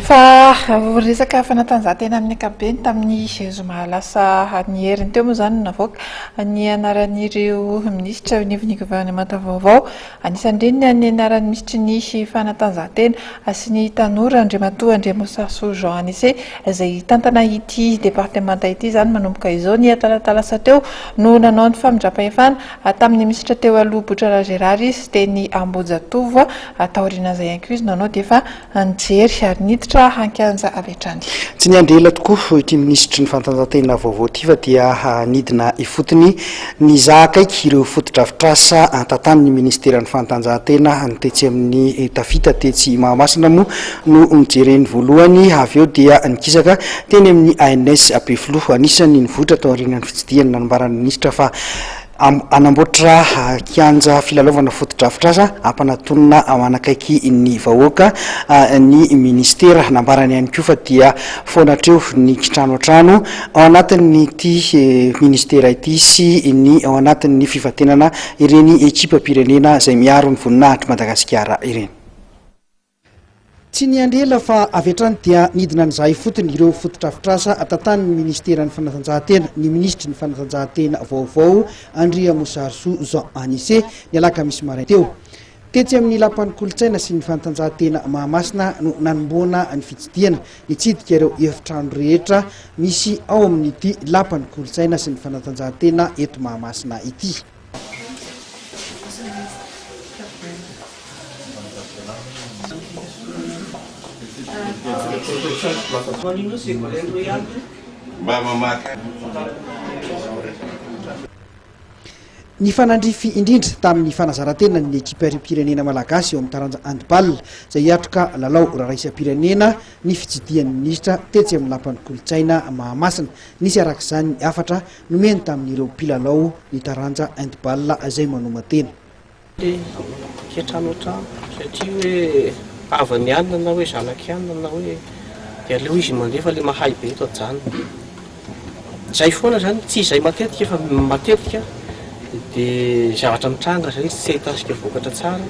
Fa resaka fanatanjahantena amin'ny ankapobeny tamin'ny zoma lasa ny heriny teo moa zany navoaka ny anaran'ireo minisitra ny gouvernemanta vaovao anisan'ireny ny anaran'ny ministry ny fanatanjahantena sy ny tanora Andriamatoa Andriamosarso Jean Anissé izay tantana ity departemanta ity zany manomboka izao ny talatalasa teo no nanao ny famindrampahefana tamin'ny ministra teo aloha Botrala Gérard sy teny Ambojatovo taoriana izay ihany koa izy nanao dia fa nijery ary niditra hankanja avy hatrany. Tsy ny andrela tokoa ity ministry ny fanatanjahantena vaovao ity fa dia nidina ifotony ny zakaiky ireo fotodrafitrasa tantamin'ny ministeran'ny fanatanjahantena ny tetsy amin'ny tafita tetsy Mahamasina moa no nijereny voalohany avy eo dia nikisaka teny amin'ny ANS Ampefilo anisany nivoatra tao aorian'ny fitsidihany nanambaran'ny ministra fa anamboatra kianja filalaovana fotodrafitrasa ampanatonina manakaiky ny vahoaka ny ministera nambarany ihany koa fa dia foanatreo ny kitranotrano ao anatin'ny ity ministera ity sy ny ao anatin'ny fifatenana ireny ekipa pirenena izay miaro ny voninahitry Madagasikara ireny. Tsy ny andrela fa avy hatrany dia nidina an'izay fotony ireo fotodrafitrasa tantanin'ny ministeran'ny fanatanjahantena ny ministry ny fanatanjahantena vaovao Andriamosarso Jean Anissé ny alakamisy maraina teo. Tetsy amin'ny lapan'ny kolotsaina sy ny fanatanjahantena Mahamasina no nanomboana ny fitsidihana nitsidika ireo efitrano rehetra misy ao amin'ity lapan'ny kolotsaina sy ny fanatanjahantena eto Mahamasina ity. Ny fanandrify indrindra tamin'ny fanazarantena ny ekipa pirenena malagasy eo amin'ny taranja handball izay hiatroka lalao raraisam-pirenena ny fitsidihan'ny ministra tetsy amin'ny lapan'ny kolotsaina Mahamasina nisy arak'izany ny afatra nomeny tamin'ireo mpilalao ny taranja handball izay manomatena. Avany ihany na hoe zanaky ihany na hoe dia leo izy mandefa le mahay be eto ajany zay foana zany tsy izay matetika fa matetika dia zavatra mitranga zay tsy hitasika vokatra tsara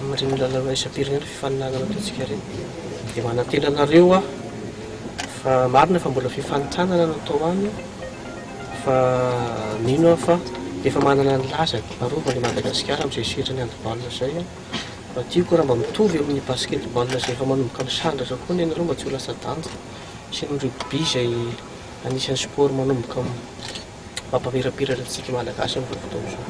amin'ireny lalao isam-pirenena fifaninanana ataontsika ireny dia manantena anareo fa marina fa mbola fifanitsanana natao any fa nino fa efa manana ny laza marovany Madagasikara amin'izay sirany handball zay fa tiako raha mba mitovy amin'ny basketball izay efa manomboka misandratra koa ny anareo mba tsy ho lasa danja sy ny rugby izay anisan'ny sport manomboka mampamirapiratra antsika malagasy amin'ny fotoana izao.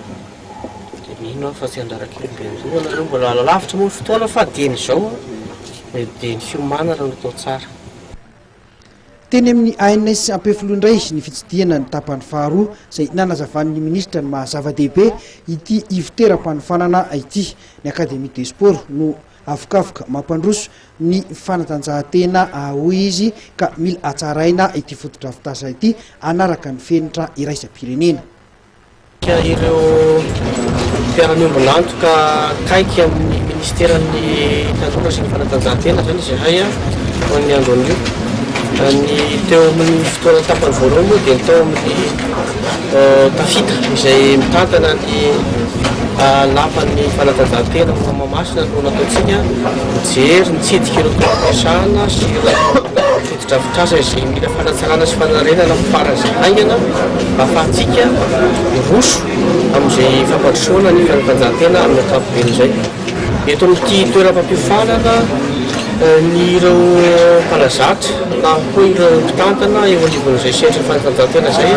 Dia mino fa tsy andaraka io be an'izao anareo mbola lavitra moa ny fotoana fa dieny izao dia ny fiomanana no atao tsara. Teny amin'ny ANS Ampefilo indray ny fitsidihana ny tapany faharoa izay nanazavan'ny ministra ny mahazava-dehibe ity ivotera-panofanana ity ny Académie des Sports no avokafoka mampandroso ny fanatanjahantena hoy izy ka mila hatsaraina ity fotodrafitrasa ity anaraka ny fenitra iraisam-pirenena. Ireo mpiara-miombonanto ka kaiky amin'ny ministeran'ny tanora sy ny fanatanjahantena zany izay ho ny andro an'io. Ny teo amin'ny fotoana tapany voalohany moa dia tao amin'ny tafita izay mitantana ny lapan'ny fanatanjahantena Mahamasina no nataontsika mijery nitsidika ireo toeram-piasana sy ireo fotodrafitrasa izay mila fanatsarana sy fanarenana faran'izay haingana mba ahafahantsika roso amin'izay fampandrosoana ny fanatanjahantena amin'ny ankapobeny izay. Eto amin'ity toeram-pampifanana ny ireo mpanazatra na koa ireo mpitantana eo anivon'izay sendra fanatanjahantena izay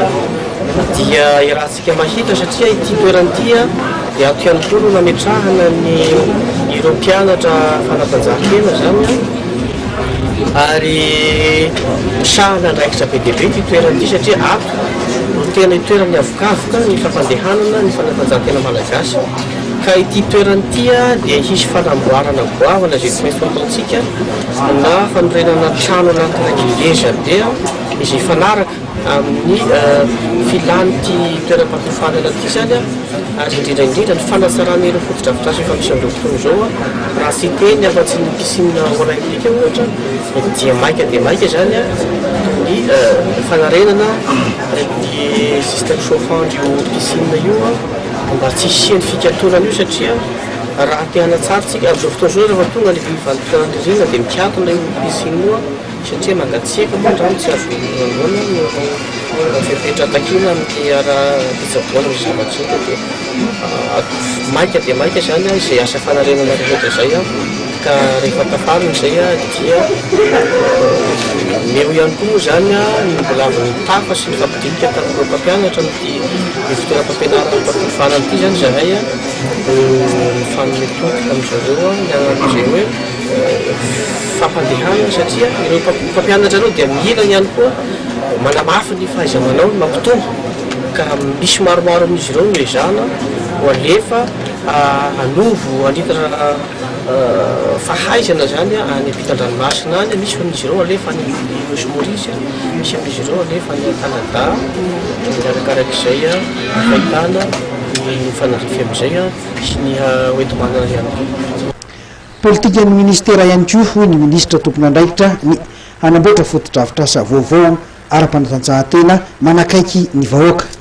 dia irahantsika mahita satria ity toerany ity dia ato ihany koa no nametrahana ny ireo mpianatra fanatanjahantena zany ary misahana andraikitra be dia be ity toerany ity satria ato no tena itoerany avokafoka ny fampandehanana ny fanatanjahantena malagasy. Ka ity toerany ity dia hisy fanamboarana goavana izay tsy maintsy fataontsika na fanorenana trano anatina ngeza be izay fanaraka amin'ny filan'ity toeram-pampifanana ity zany ary indrindraindrindra ny fanatsarana ireo fotodrafitrasa efa misy amin'izao fotoana izao raha tsy teny afa-tsy ny piscine olympique ohatra dia maika zany ny fanarenana ny système chauffant io piscine io mba tsy hisian'ny fikatoanana io satria raha tianatsaritsika amin'izao fotoana izao rehefa tonga ny vanim-pianandirina dia mikatona io pisinoa satria mangatsiaka moa ndrano tsy azo anoana fepetra-takina amin'ny ara-pitsaboana ny zava-tsotra dia maika dia maika zany a izay asa fanarenana rehetra izay a ka rehefa tafariny izay a dia meo ihany koa moa zany a ny mbola avy ny tafa sy ny fampidinika tamin'ireo mpampianatra ny fitoeram-pampianarana ity zany zahay a fanome toky amin'izareo a izay hoe fampandehana satria ireo mpampianatra reo dia mihina ihany koa manamafy ny fahaiza-manao ny mampitombo ka misy maromaro amin'izy ireo no ezana ho alefa anovo anitana fahaizana zany a any ampitan-dranomasina any misy amin'izy ireo alefa any Los Maurice misy amin'izy ireo alefa any Canada arakarak'izay a fahitana ny fanarify amin'izay a sy ny hoenti-manana ihany koa. Politikan'ny ministera ihany koa hoy ny ministra tompony andraikitra ny hanamboatra foto-drafitr'asa vaovao ara-panatanjahantena manakaiky ny vahoaka.